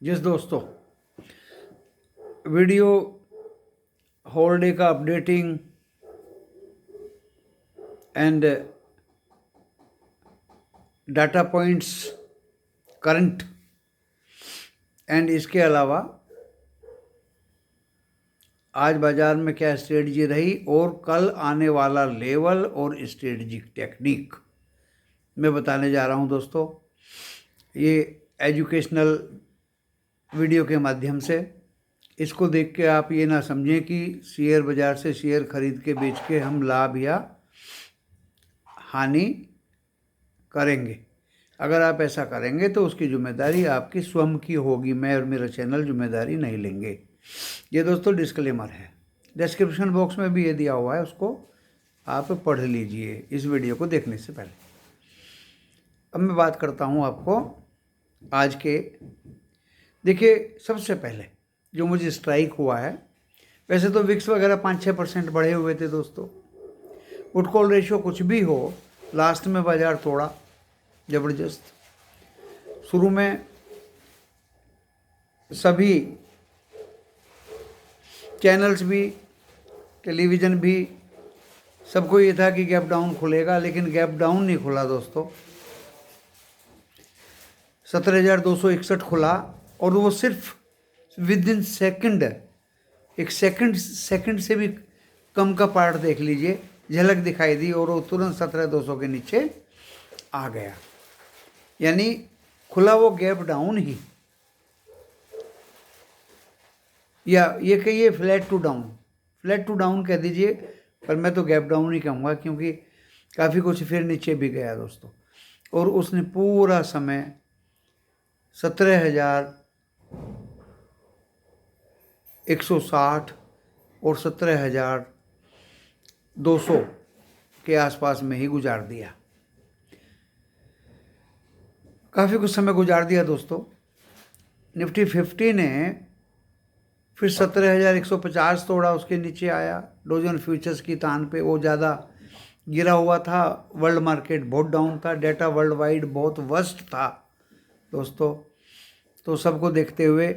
जिस दोस्तों video holiday का updating and data points current and इसके अलावा आज बाज़ार में क्या स्ट्रेटजी रही और कल आने वाला लेवल और स्ट्रेटजिक टेक्निक मैं बताने जा रहा हूं दोस्तों। ये एजुकेशनल वीडियो के माध्यम से इसको देख के आप ये ना समझें कि शेयर बाज़ार से शेयर खरीद के बेच के हम लाभ या हानि करेंगे। अगर आप ऐसा करेंगे तो उसकी जिम्मेदारी आपकी स्वयं की होगी, मैं और मेरा चैनल जिम्मेदारी नहीं लेंगे। ये दोस्तों डिस्क्लेमर है, डिस्क्रिप्शन बॉक्स में भी ये दिया हुआ है, उसको आप पढ़ लीजिए इस वीडियो को देखने से पहले। अब मैं बात करता हूँ आपको आज के। देखिए, सबसे पहले जो मुझे स्ट्राइक हुआ है, वैसे तो विक्स वगैरह 5-6% बढ़े हुए थे दोस्तों। पुट कॉल रेशियो कुछ भी हो, लास्ट में बाजार तोड़ा ज़बरदस्त। शुरू में सभी चैनल्स भी, टेलीविज़न भी, सबको ये था कि गैप डाउन खुलेगा, लेकिन गैप डाउन नहीं खुला दोस्तों। 17,261 खुला और वो सिर्फ विद इन सेकेंड, एक सेकंड से भी कम का पार्ट देख लीजिए, झलक दिखाई दी और वो तुरंत 17,200 के नीचे आ गया। यानी खुला वो गैप डाउन ही, या ये कहिए फ्लैट टू डाउन कह दीजिए, पर मैं तो गैप डाउन ही कहूँगा क्योंकि काफ़ी कुछ फिर नीचे भी गया दोस्तों। और उसने पूरा समय 17,160 और 17,200 के आसपास में ही गुजार दिया, काफ़ी कुछ समय गुजार दिया दोस्तों। निफ्टी 50 ने फिर 17,150 तोड़ा, उसके नीचे आया। डोजन फ्यूचर्स की तान पे वो ज़्यादा गिरा हुआ था, वर्ल्ड मार्केट बहुत डाउन था, डेटा वर्ल्ड वाइड बहुत वर्स्ट था दोस्तों। तो सबको देखते हुए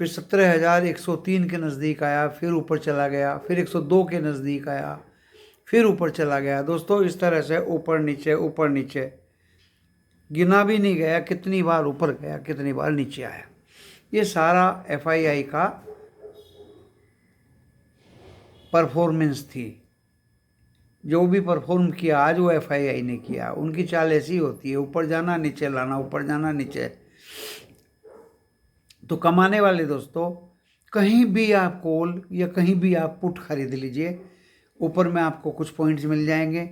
फिर 17,103 के नज़दीक आया, फिर ऊपर चला गया, फिर 102 के नज़दीक आया, फिर ऊपर चला गया दोस्तों। इस तरह से ऊपर नीचे गिना भी नहीं गया कितनी बार ऊपर गया, कितनी बार नीचे आया। ये सारा FII का परफॉर्मेंस थी। जो भी परफॉर्म किया आज वो FII ने किया। उनकी चाल ऐसी होती है, ऊपर जाना नीचे लाना, ऊपर जाना नीचे। तो कमाने वाले दोस्तों, कहीं भी आप कॉल या कहीं भी आप पुट खरीद लीजिए, ऊपर में आपको कुछ पॉइंट्स मिल जाएंगे।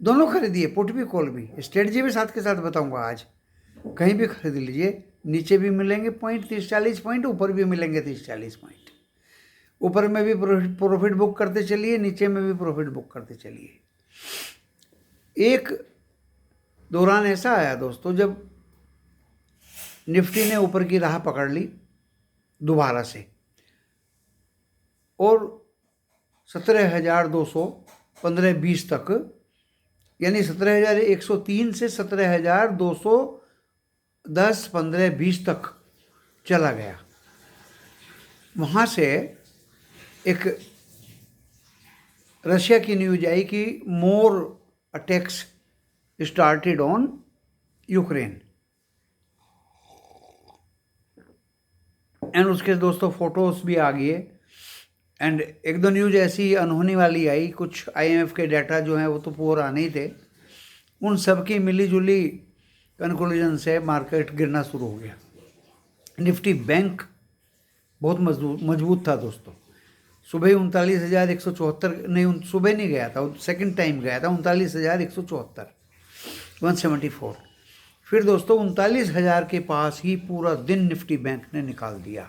दोनों खरीदिए, पुट भी कॉल भी, स्ट्रेटजी भी साथ के साथ बताऊंगा आज। कहीं भी खरीद लीजिए, नीचे भी मिलेंगे पॉइंट 30-40 पॉइंट, ऊपर भी मिलेंगे 30-40 पॉइंट। ऊपर में भी प्रॉफिट बुक करते चलिए, नीचे में भी प्रॉफिट बुक करते चलिए। एक दौरान ऐसा आया दोस्तों जब निफ्टी ने ऊपर की राह पकड़ ली दोबारा से और 17,200 15-20 तक, यानी 17,103 से 17,210 15-20 तक चला गया। वहाँ से एक रशिया की न्यूज आई कि more attacks started on Ukraine, and उसके दोस्तों फोटोज भी आ गए। एंड एक दो न्यूज ऐसी अनहोनी वाली आई, कुछ IMF के डाटा जो हैं वो तो पूरे आने ही थे, उन सब की मिली जुली कंक्लूजन से मार्केट गिरना शुरू हो गया। निफ्टी बैंक बहुत मजबूत था दोस्तों। सुबह 39,174 नहीं, सुबह नहीं गया था, सेकंड टाइम गया था 39,174 174। फिर दोस्तों 39,000 के पास ही पूरा दिन निफ्टी बैंक ने निकाल दिया।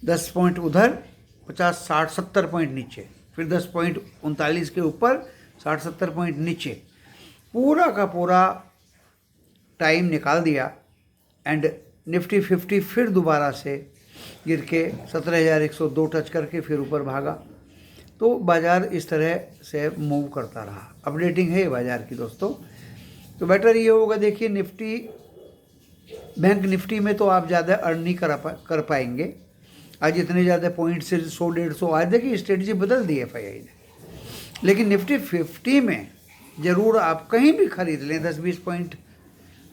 10 पॉइंट उधर, 50-60-70 पॉइंट नीचे, फिर 10 पॉइंट 39 के ऊपर, 60-70 पॉइंट नीचे, पूरा का पूरा टाइम निकाल दिया। एंड निफ्टी 50 फिर दोबारा से गिर के 17,102 टच करके फिर ऊपर भागा। तो बाज़ार इस तरह से मूव करता रहा। अपडेटिंग है बाज़ार की दोस्तों। तो बेटर ये होगा, देखिए निफ्टी बैंक निफ्टी में तो आप ज़्यादा अर्न नहीं कर पाएंगे। आज इतने ज़्यादा पॉइंट से 100-150 आज देखिए स्ट्रेटजी बदल दी एफआईआई ने। लेकिन निफ्टी 50 में ज़रूर आप कहीं भी खरीद लें 10-20 पॉइंट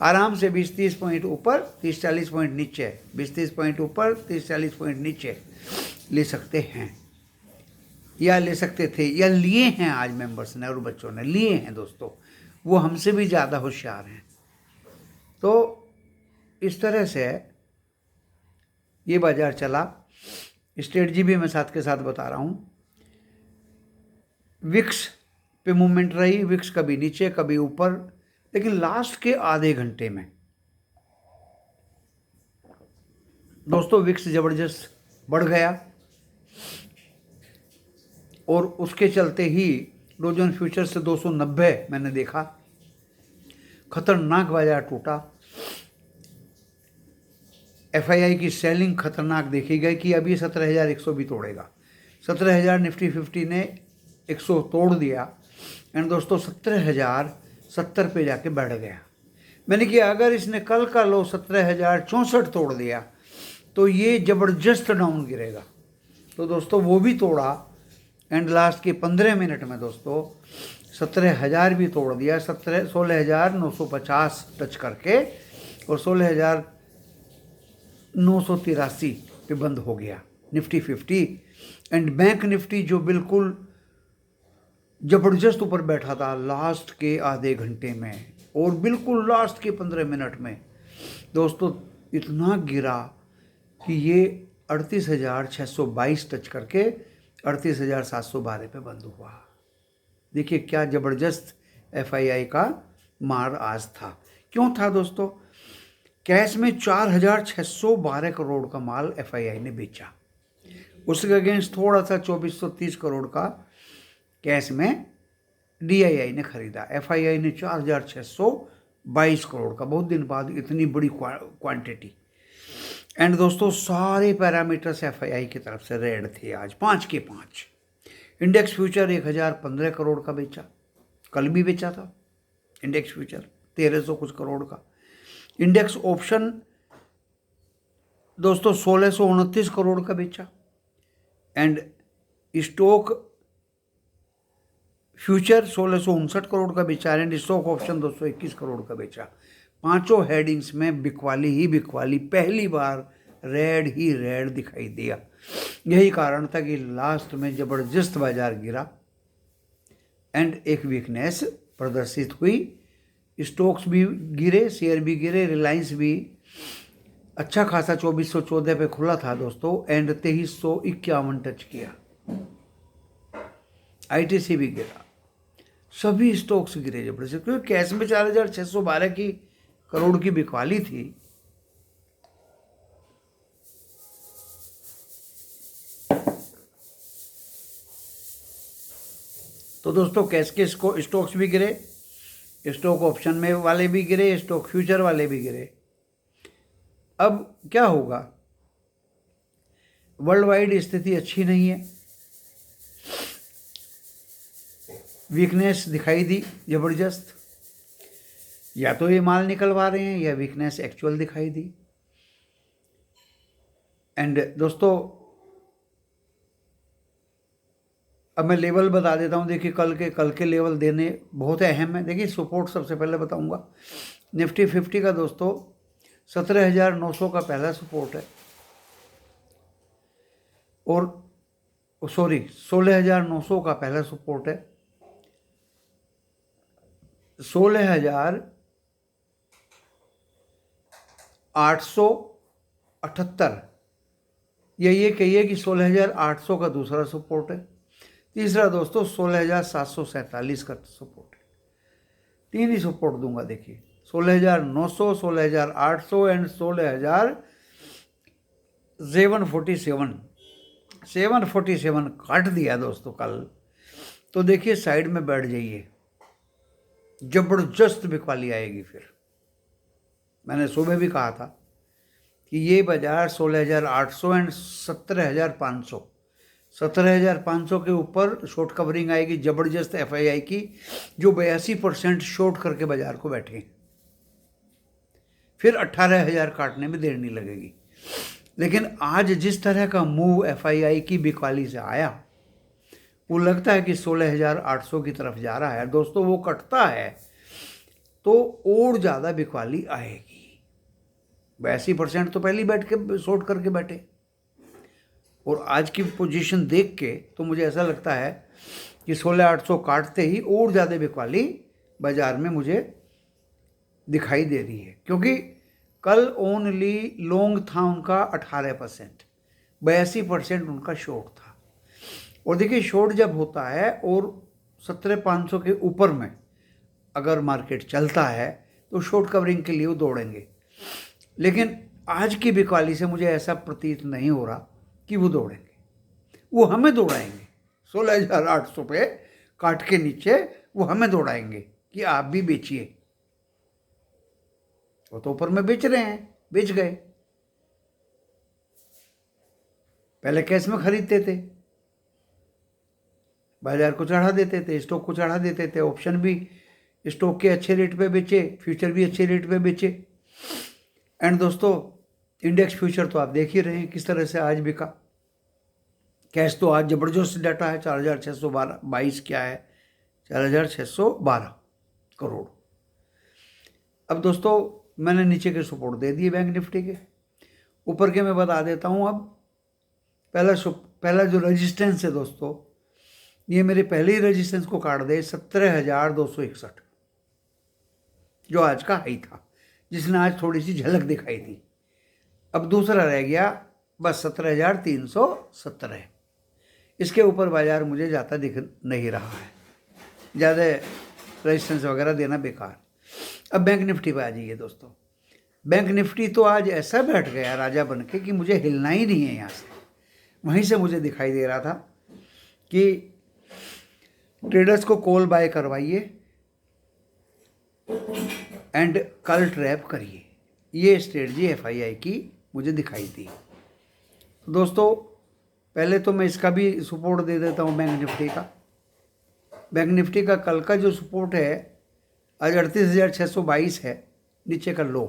आराम से, 20-30 पॉइंट ऊपर 30-40 पॉइंट नीचे, 20-30 पॉइंट ऊपर 30-40 पॉइंट नीचे ले सकते हैं, या ले सकते थे, या लिए हैं। आज मेंबर्स ने और बच्चों ने लिए हैं दोस्तों, वो हमसे भी ज़्यादा होशियार हैं। तो इस तरह से ये बाज़ार चला। स्ट्रेटजी भी मैं साथ के साथ बता रहा हूँ। विक्स पे मूवमेंट रही, विक्स कभी नीचे कभी ऊपर, लेकिन लास्ट के आधे घंटे में दोस्तों विक्स ज़बरदस्त बढ़ गया और उसके चलते ही डॉ जोन्स फ्यूचर से 290 मैंने देखा, खतरनाक बाजार टूटा। एफआईआई की सेलिंग खतरनाक देखी गई कि अभी 17,100 भी तोड़ेगा। 17,000 निफ्टी 50 ने 100 तोड़ दिया एंड दोस्तों 17,070 पे जाके बैठ गया। मैंने किया अगर इसने कल का लो 17,064 तोड़ दिया तो ये ज़बरदस्त डाउन गिरेगा। तो दोस्तों वो भी तोड़ा एंड लास्ट के 15 मिनट में दोस्तों 17,000 भी तोड़ दिया, 16,950 टच करके, और 16,983 पे बंद हो गया निफ्टी 50। एंड बैंक निफ्टी जो बिल्कुल ज़बरदस्त ऊपर बैठा था लास्ट के आधे घंटे में और बिल्कुल लास्ट के 15 मिनट में दोस्तों इतना गिरा कि ये 38,622 टच करके 38,712 पे बंद हुआ। देखिए क्या ज़बरदस्त एफआईआई का मार आज था। क्यों था दोस्तों? कैश में 4,612 करोड़ का माल एफआईआई ने बेचा, उसके अगेंस्ट थोड़ा सा 2,430 करोड़ का कैश में डीआईआई ने खरीदा। एफआईआई ने 4,622 करोड़ का, बहुत दिन बाद इतनी बड़ी क्वांटिटी। एंड दोस्तों सारे पैरामीटर्स एफआईआई की तरफ से रेड थे आज, 5 के 5। इंडेक्स फ्यूचर 1,015 करोड़ का बेचा, कल भी बेचा था इंडेक्स फ्यूचर 1,300 कुछ करोड़ का। इंडेक्स ऑप्शन दोस्तों 1,629 करोड़ का बेचा एंड स्टॉक फ्यूचर 1,659 करोड़ का बेचा एंड स्टॉक ऑप्शन 221 करोड़ का बेचा। पांचों हेडिंग्स में बिकवाली ही बिकवाली, पहली बार रेड ही रेड दिखाई दिया। यही कारण था कि लास्ट में ज़बरदस्त बाजार गिरा एंड एक वीकनेस प्रदर्शित हुई। स्टॉक्स भी गिरे, शेयर भी गिरे, रिलायंस भी अच्छा खासा 2,414 पे खुला था दोस्तों एंड 2,351 टच किया। आईटीसी भी गिरा, सभी स्टॉक्स गिरे जबरदस्त, क्योंकि कैश में 4,612 की करोड़ की बिकवाली थी। तो दोस्तों कैश के स्टॉक्स भी गिरे, स्टॉक ऑप्शन में वाले भी गिरे, स्टॉक फ्यूचर वाले भी गिरे। अब क्या होगा? वर्ल्ड वाइड स्थिति अच्छी नहीं है, वीकनेस दिखाई दी जबरदस्त। या तो ये माल निकलवा रहे हैं या वीकनेस एक्चुअल दिखाई दी। एंड दोस्तों अब मैं लेवल बता देता हूँ। देखिए कल के लेवल देने बहुत अहम है। देखिए सपोर्ट सबसे पहले बताऊँगा। निफ्टी 50 का दोस्तों 17,900 का पहला सपोर्ट है और 16,900 का पहला सपोर्ट है, 16,878 ये कहिए कि 16,800 का दूसरा सपोर्ट है। तीसरा दोस्तों 16,747 का सपोर्ट है। 3 ही सपोर्ट दूंगा। देखिए 16,900, 16,800 एंड 16,747। 747 काट दिया दोस्तों कल, तो देखिए साइड में बैठ जाइए, जबरदस्त बिकवाली आएगी। फिर मैंने सुबह भी कहा था कि ये बाजार 16,800 एंड 17,500, 17,500 के ऊपर शॉर्ट कवरिंग आएगी जबरदस्त एफआईआई की, जो 82% शॉर्ट करके बाजार को बैठे। फिर 18,000 काटने में देर नहीं लगेगी। लेकिन आज जिस तरह का मूव एफआईआई की बिकवाली से आया, वो लगता है कि 16,800 की तरफ जा रहा है। दोस्तों वो कटता है तो और ज़्यादा बिकवाली आएगी। 82% तो पहले ही बैठ के शॉर्ट करके बैठे, और आज की पोजीशन देख के तो मुझे ऐसा लगता है कि 16,800 काटते ही और ज़्यादा बिकवाली बाजार में मुझे दिखाई दे रही है। क्योंकि कल ओनली लॉन्ग था उनका 18%, 82% उनका शॉर्ट था। और देखिए शॉर्ट जब होता है और 17,500 के ऊपर में अगर मार्केट चलता है तो शॉर्ट कवरिंग के लिए वो दौड़ेंगे। लेकिन आज की बिकवाली से मुझे ऐसा प्रतीत नहीं हो रहा कि वो दौड़ेंगे, वो हमें दौड़ाएंगे। 16,800 पे काट के नीचे वो हमें दौड़ाएंगे कि आप भी बेचिए। वो तो ऊपर में बेच रहे हैं, बेच गए। पहले कैश में खरीदते थे, बाजार को चढ़ा देते थे, स्टॉक को चढ़ा देते थे, ऑप्शन भी स्टॉक के अच्छे रेट पे बेचे, फ्यूचर भी अच्छे रेट पे बेचे। एंड दोस्तों इंडेक्स फ्यूचर तो आप देख ही रहे हैं किस तरह से आज बिका। कैश तो आज जबरदस्त डाटा है, 4,622 क्या है, 4,612 करोड़। अब दोस्तों मैंने नीचे के सपोर्ट दे दिए बैंक निफ्टी के, ऊपर के मैं बता देता हूँ। अब पहला जो रेजिस्टेंस है दोस्तों, ये मेरे पहले ही रेजिस्टेंस को काट दे 17,261, जो आज का हाई था, जिसने आज थोड़ी सी झलक दिखाई थी। अब दूसरा रह गया बस 17,317। इसके ऊपर बाजार मुझे ज़्यादा दिख नहीं रहा है, ज़्यादा रेजिस्टेंस वगैरह देना बेकार। अब बैंक निफ्टी पे आ जाइए दोस्तों। बैंक निफ्टी तो आज ऐसा बैठ गया राजा बन के कि मुझे हिलना ही नहीं है यहाँ से। वहीं से मुझे दिखाई दे रहा था कि ट्रेडर्स को कॉल बाय करवाइए एंड कल ट्रैप करिए, ये स्ट्रेटजी एफआईआई की मुझे दिखाई दी। दोस्तों पहले तो मैं इसका भी सपोर्ट दे देता हूँ बैंक निफ्टी का। बैंक निफ्टी का कल का जो सपोर्ट है आज 38,622 है, नीचे का लो,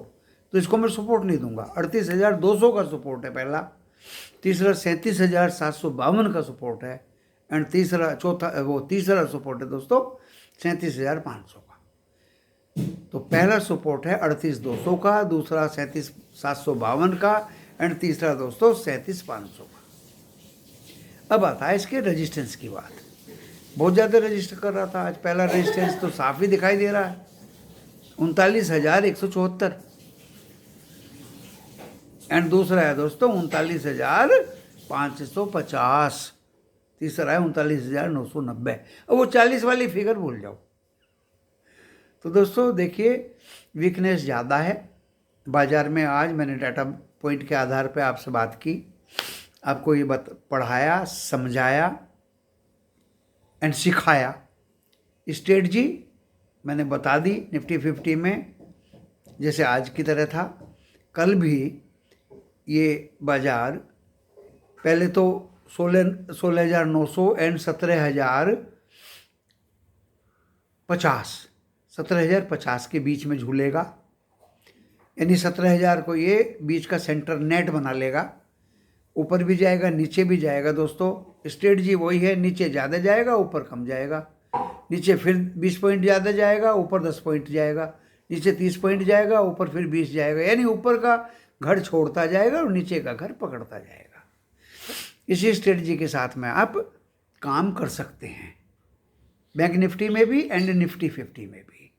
तो इसको मैं सपोर्ट नहीं दूंगा। 38,200 का सपोर्ट है पहला, तीसरा 37,752 का सपोर्ट है, एंड तीसरा सपोर्ट है दोस्तों 37,500 का। तो पहला सपोर्ट है 38,200 का, दूसरा 37,752 का, एंड तीसरा दोस्तों 37,500 का। अब आता है इसके रेजिस्टेंस की बात। बहुत ज़्यादा रजिस्टर कर रहा था आज। पहला रेजिस्टेंस तो साफ ही दिखाई दे रहा है 39,174, एंड दूसरा है दोस्तों 39,550, तीसरा है 39,990। अब वो 40 वाली फिगर भूल जाओ। तो दोस्तों देखिए वीकनेस ज़्यादा है बाजार में। आज मैंने डाटा पॉइंट के आधार पे आपसे बात की, आपको ये पढ़ाया, समझाया एंड सिखाया। स्ट्रेटजी मैंने बता दी निफ्टी 50 में, जैसे आज की तरह था। कल भी ये बाजार पहले तो 16,900 एंड 17,050 के बीच में झूलेगा, यानी 17,000 को ये बीच का सेंटर नेट बना लेगा। ऊपर भी जाएगा, नीचे भी जाएगा। दोस्तों स्ट्रेटजी वही है, नीचे ज़्यादा जाएगा, ऊपर कम जाएगा। नीचे फिर 20 पॉइंट ज़्यादा जाएगा, ऊपर 10 पॉइंट जाएगा। नीचे 30 पॉइंट जाएगा, ऊपर फिर 20 जाएगा। यानी ऊपर का घर छोड़ता जाएगा और नीचे का घर पकड़ता जाएगा। इसी स्ट्रेटजी के साथ में आप काम कर सकते हैं, बैंक निफ्टी में भी एंड निफ्टी 50 में भी।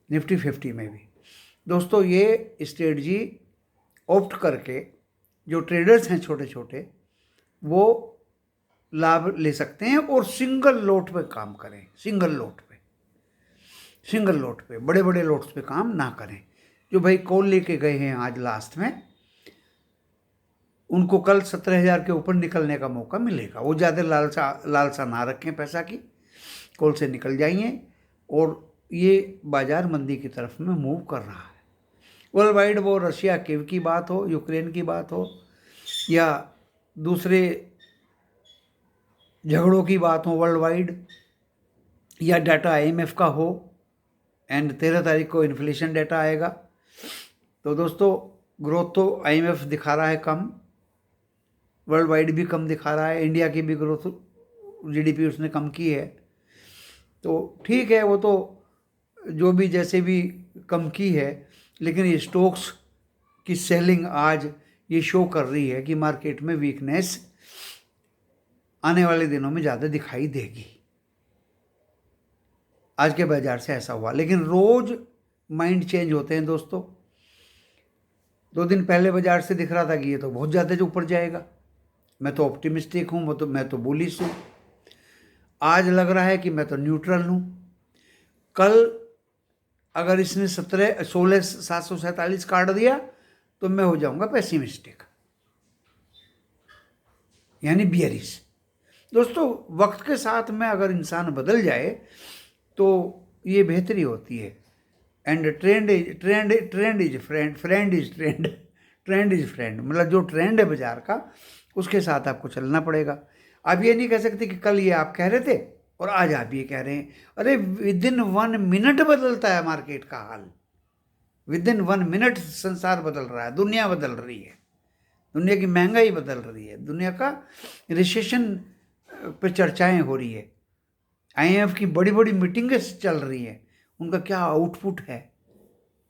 निफ्टी 50 में भी दोस्तों ये स्ट्रेटजी ऑप्ट करके जो ट्रेडर्स हैं छोटे छोटे, वो लाभ ले सकते हैं और सिंगल लोट पे काम करें। सिंगल लोट पे बड़े बड़े लोट्स पे काम ना करें। जो भाई कॉल लेके गए हैं आज लास्ट में, उनको कल 17,000 के ऊपर निकलने का मौका मिलेगा। वो ज़्यादा लालसा ना रखें पैसा की, कॉल से निकल जाइए। और ये बाजार मंदी की तरफ में मूव कर रहा है। वर्ल्ड वाइड, वो रशिया की बात हो, यूक्रेन की बात हो, या दूसरे झगड़ों की बात हो वर्ल्ड वाइड, या डाटा IMF का हो, एंड 13 तारीख को इन्फ्लेशन डाटा आएगा, तो दोस्तों ग्रोथ तो आईएमएफ दिखा रहा है कम, वर्ल्ड वाइड भी कम दिखा रहा है, इंडिया की भी ग्रोथ जीडीपी उसने कम की है। तो ठीक है, वो तो जो भी जैसे भी कम की है, लेकिन ये स्टॉक्स की सेलिंग आज ये शो कर रही है कि मार्केट में वीकनेस आने वाले दिनों में ज़्यादा दिखाई देगी। आज के बाजार से ऐसा हुआ, लेकिन रोज माइंड चेंज होते हैं दोस्तों। 2 दिन पहले बाजार से दिख रहा था कि ये तो बहुत ज़्यादा जो ऊपर जाएगा, मैं तो ऑप्टिमिस्टिक हूँ, मैं तो बुलिश हूँ। आज लग रहा है कि मैं तो न्यूट्रल हूँ। कल अगर इसने 16,747 काट दिया तो मैं हो जाऊंगा पेसिमिस्टिक, यानी बियरिश। दोस्तों वक्त के साथ में अगर इंसान बदल जाए तो ये बेहतरी होती है। And trend is friend, friend is trend, trend is friend. मतलब जो ट्रेंड है बाजार का उसके साथ आपको चलना पड़ेगा। आप ये नहीं कह सकते कि कल ये आप कह रहे थे और आज आप ये कह रहे हैं। अरे विद इन 1 मिनट बदलता है मार्केट का हाल। विद इन 1 मिनट संसार बदल रहा है, दुनिया बदल रही है, दुनिया की महंगाई बदल रही है, दुनिया का रिसेशन पर चर्चाएं हो रही है, आईएमएफ की बड़ी बड़ी मीटिंगें चल रही हैं, उनका क्या आउटपुट है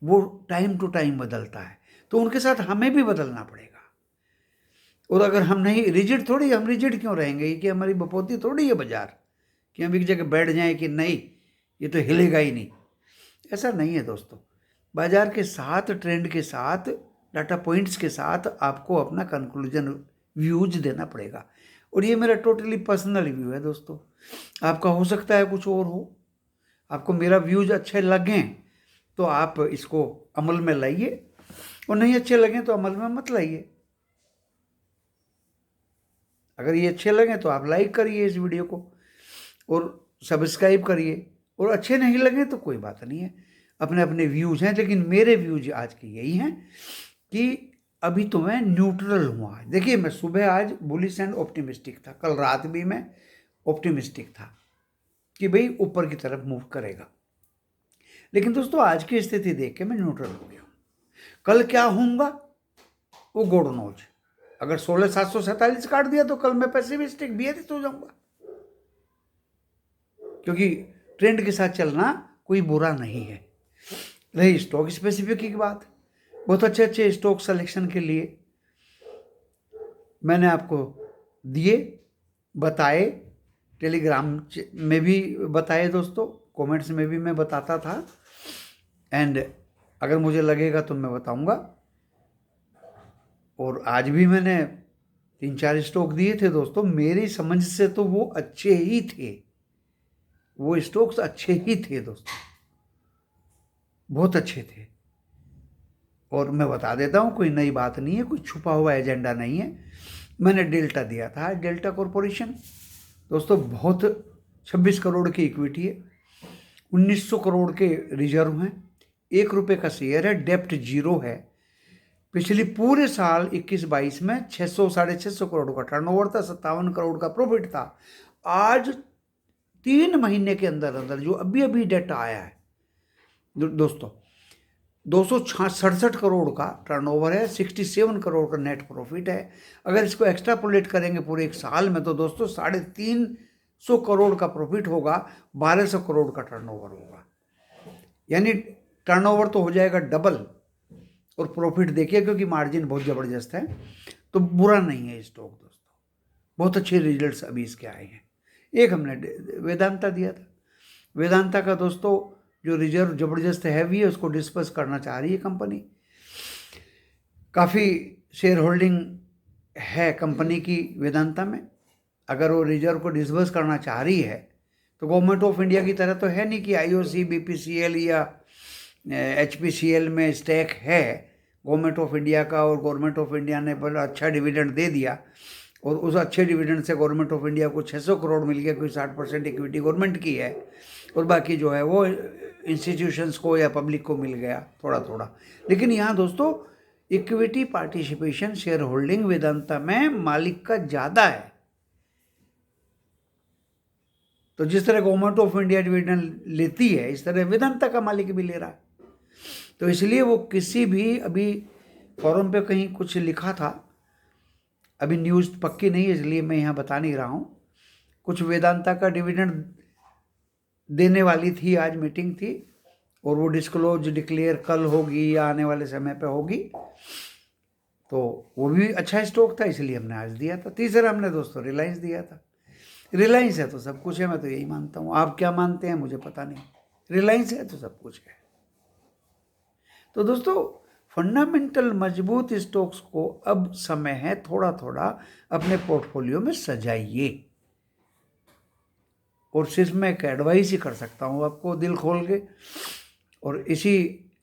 वो टाइम टू टाइम बदलता है। तो उनके साथ हमें भी बदलना पड़ेगा। और अगर हम नहीं रिजिड, थोड़ी हम रिजिड क्यों रहेंगे कि हमारी बपोती थोड़ी है बाजार कि हम एक जगह बैठ जाएं कि नहीं ये तो हिलेगा ही नहीं। ऐसा नहीं है दोस्तों। बाजार के साथ, ट्रेंड के साथ, डाटा पॉइंट्स के साथ आपको अपना कंक्लूजन व्यूज देना पड़ेगा। और ये मेरा टोटली पर्सनल व्यू है दोस्तों, आपका हो सकता है कुछ और हो। आपको मेरा व्यूज अच्छे लगें तो आप इसको अमल में लाइए, और नहीं अच्छे लगें तो अमल में मत लाइए। अगर ये अच्छे लगें तो आप लाइक करिए इस वीडियो को और सब्सक्राइब करिए, और अच्छे नहीं लगे तो कोई बात नहीं है, अपने अपने व्यूज़ हैं। लेकिन मेरे व्यूज आज के यही हैं कि अभी तो मैं न्यूट्रल हूँ। आज देखिए, मैं सुबह आज बुलिश एंड ऑप्टिमिस्टिक था, कल रात भी मैं ऑप्टिमिस्टिक था कि भाई ऊपर की तरफ मूव करेगा। लेकिन दोस्तों आज की स्थिति देख के मैं न्यूट्रल हो गया हूँ। कल क्या होऊंगा वो गॉड नोज। अगर 16,747 काट दिया तो कल मैं पेसिमिस्टिक बियरिश हो जाऊंगा, क्योंकि ट्रेंड के साथ चलना कोई बुरा नहीं है। रही स्टॉक स्पेसिफिक की बात, बहुत अच्छे अच्छे स्टॉक सिलेक्शन के लिए मैंने आपको दिए, बताए, टेलीग्राम में भी बताए दोस्तों, कमेंट्स में भी मैं बताता था, एंड अगर मुझे लगेगा तो मैं बताऊंगा। और आज भी मैंने 3-4 स्टॉक दिए थे दोस्तों, मेरी समझ से तो वो अच्छे ही थे, वो स्टॉक्स अच्छे ही थे दोस्तों, बहुत अच्छे थे। और मैं बता देता हूँ, कोई नई बात नहीं है, कोई छुपा हुआ एजेंडा नहीं है। मैंने डेल्टा दिया था, डेल्टा कॉरपोरेशन दोस्तों बहुत 26 करोड़ की इक्विटी है, 1900 करोड़ के रिजर्व हैं, ₹1 का शेयर है, डेप्ट 0 है। पिछली पूरे साल 21-22 में 600-650 करोड़ का टर्नओवर था, 57 करोड़ का प्रॉफिट था। आज 3 महीने के अंदर अंदर जो अभी अभी डेटा आया है दोस्तों, 267 करोड़ का टर्नओवर है, 67 करोड़ का नेट प्रॉफिट है। अगर इसको एक्स्ट्रापोलेट करेंगे पूरे एक साल में तो दोस्तों 350 करोड़ का प्रॉफिट होगा, 1200 करोड़ का टर्नओवर होगा, यानी टर्नओवर तो हो जाएगा डबल। और प्रॉफिट देखिए, क्योंकि मार्जिन बहुत ज़बरदस्त है, तो बुरा नहीं है स्टॉक दोस्तों, बहुत अच्छे रिजल्ट्स अभी इसके आए हैं। एक हमने वेदांता दिया था, वेदांता का दोस्तों जो रिजर्व ज़बरदस्त हैवी है उसको डिस्पर्स करना चाह रही है कंपनी, काफ़ी शेयर होल्डिंग है कंपनी की वेदांता में। अगर वो रिजर्व को डिस्पर्स करना चाह रही है तो गवर्नमेंट ऑफ इंडिया की तरह तो है नहीं कि आईओसी, बीपीसीएल या एचपीसीएल में स्टैक है गवर्नमेंट ऑफ इंडिया का, और गवर्नमेंट ऑफ इंडिया ने बड़ा अच्छा डिविडेंड दे दिया, और उस अच्छे डिविडेंड से गवर्नमेंट ऑफ इंडिया को 600 करोड़ मिल गया, कोई 60% इक्विटी गवर्नमेंट की है, और बाकी जो है वो इंस्टीट्यूशंस को या पब्लिक को मिल गया थोड़ा थोड़ा। लेकिन यहाँ दोस्तों equity participation, share holding Vedanta में मालिक का ज़्यादा है। तो जिस तरह गवर्नमेंट ऑफ इंडिया डिविडेंड लेती है, इस तरह वेदांता का मालिक भी ले रहा है। तो इसलिए वो किसी भी, अभी फोरम पे कहीं कुछ लिखा था, अभी न्यूज़ पक्की नहीं है इसलिए मैं यहाँ बता नहीं रहा हूँ, कुछ वेदांता का डिविडेंड देने वाली थी, आज मीटिंग थी और वो डिक्लेयर कल होगी या आने वाले समय पे होगी। तो वो भी अच्छा स्टॉक था इसलिए हमने आज दिया था। तीसरा हमने दोस्तों रिलायंस दिया था। रिलायंस है तो सब कुछ है, मैं तो यही मानता हूँ। आप क्या मानते हैं मुझे पता नहीं, रिलायंस है तो सब कुछ है। तो दोस्तों फंडामेंटल मजबूत स्टॉक्स को अब समय है थोड़ा थोड़ा अपने पोर्टफोलियो में सजाइए। और सिर्फ मैं एक एडवाइस ही कर सकता हूँ आपको दिल खोल के, और इसी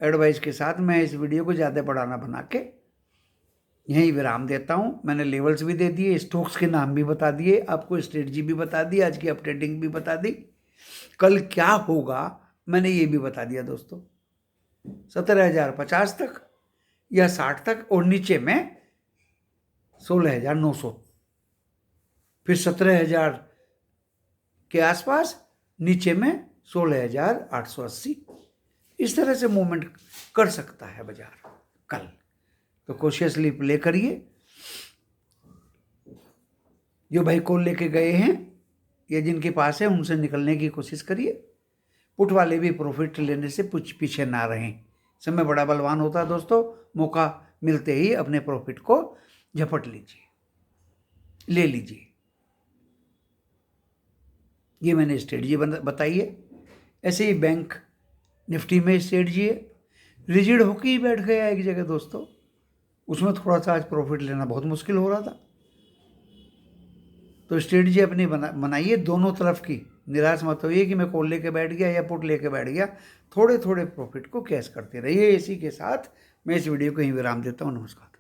एडवाइस के साथ मैं इस वीडियो को ज़्यादा बढ़ाना बना के यहीं विराम देता हूँ। मैंने लेवल्स भी दे दिए, स्टॉक्स के नाम भी बता दिए, आपको स्ट्रेटजी भी बता दी, आज की अपडेटिंग भी बता दी, कल क्या होगा मैंने ये भी बता दिया दोस्तों। 17,050 तक या 60 तक, और नीचे में 16,900, फिर 17,000 के आसपास, नीचे में 16,880। इस तरह से मूवमेंट कर सकता है बाजार कल। तो कॉशियसली प्ले करिए। जो भाई कॉल लेके गए हैं या जिनके पास है उनसे निकलने की कोशिश करिए। पुट वाले भी प्रॉफिट लेने से कुछ पीछे ना रहें। समय बड़ा बलवान होता है दोस्तों, मौका मिलते ही अपने प्रॉफिट को झपट लीजिए, ले लीजिए। ये मैंने स्ट्रेटजी बताई है। ऐसे ही बैंक निफ्टी में स्ट्रेटजी है, रिजिड होके ही बैठ गया एक जगह दोस्तों, उसमें थोड़ा सा आज प्रॉफिट लेना बहुत मुश्किल हो रहा था। तो स्ट्रेटजी अपनी बनाइए दोनों तरफ की, निराश मत होइए कि मैं कॉल लेके बैठ गया या पुट लेके बैठ गया। थोड़े थोड़े प्रॉफिट को कैश करते रहिए। इसी के साथ मैं इस वीडियो को यहीं विराम देता हूँ। नमस्कार।